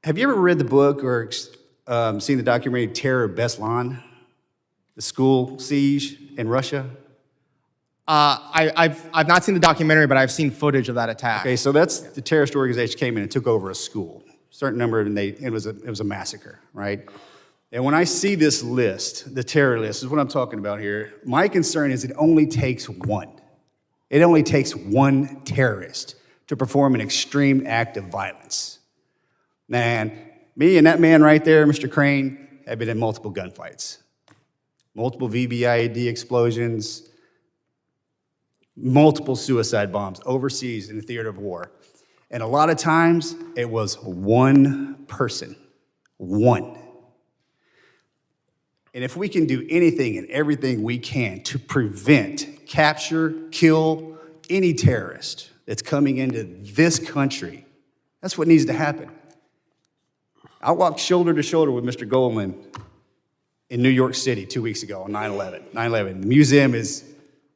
Have you ever read the book or seen the documentary Terror of Beslan, the school siege in Russia? I've not seen the documentary, but I've seen footage of that attack. Okay, so that's the terrorist organization came in and took over a school. A certain number, and it was a massacre, right? And when I see this list, the terror list, is what I'm talking about here. My concern is it only takes one. It only takes one terrorist to perform an extreme act of violence. Man, me and that man right there, Mr. Crane, have been in multiple gunfights, multiple VBIED explosions, multiple suicide bombs overseas in the theater of war. And a lot of times, it was one person, one. And if we can do anything and everything we can to prevent, capture, kill any terrorist that's coming into this country, that's what needs to happen. I walked shoulder to shoulder with Mr. Goldman in New York City 2 weeks ago on 9/11. 9/11. The museum is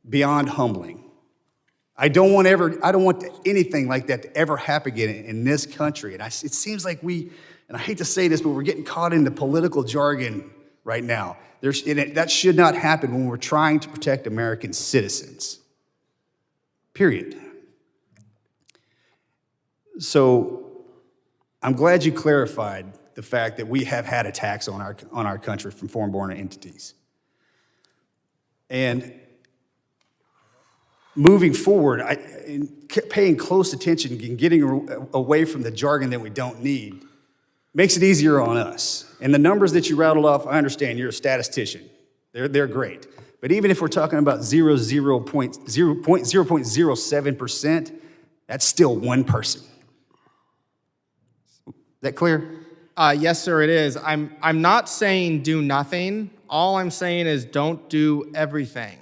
beyond humbling. I don't want anything like that to ever happen again in this country. And it seems like and I hate to say this, but we're getting caught in the political jargon right now. That should not happen when we're trying to protect American citizens. Period. So I'm glad you clarified the fact that we have had attacks on our country from foreign-born entities. And moving forward, paying close attention and getting away from the jargon that we don't need makes it easier on us. And the numbers that you rattled off, I understand you're a statistician. They're great. But even if we're talking about 0.07%, that's still one person. Is that clear? Yes, sir, it is. I'm not saying do nothing. All I'm saying is don't do everything.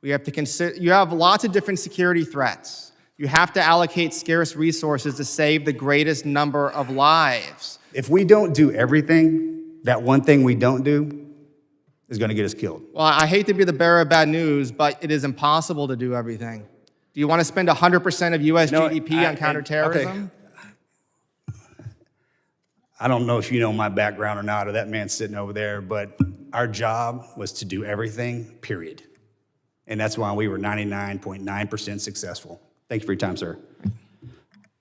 We have to consider, you have lots of different security threats. You have to allocate scarce resources to save the greatest number of lives. If we don't do everything, that one thing we don't do is going to get us killed. Well, I hate to be the bearer of bad news, but it is impossible to do everything. Do you want to spend 100% of U.S. GDP on counterterrorism? Okay. I don't know if you know my background or not, or that man sitting over there, but our job was to do everything, period. And that's why we were 99.9% successful. Thank you for your time, sir.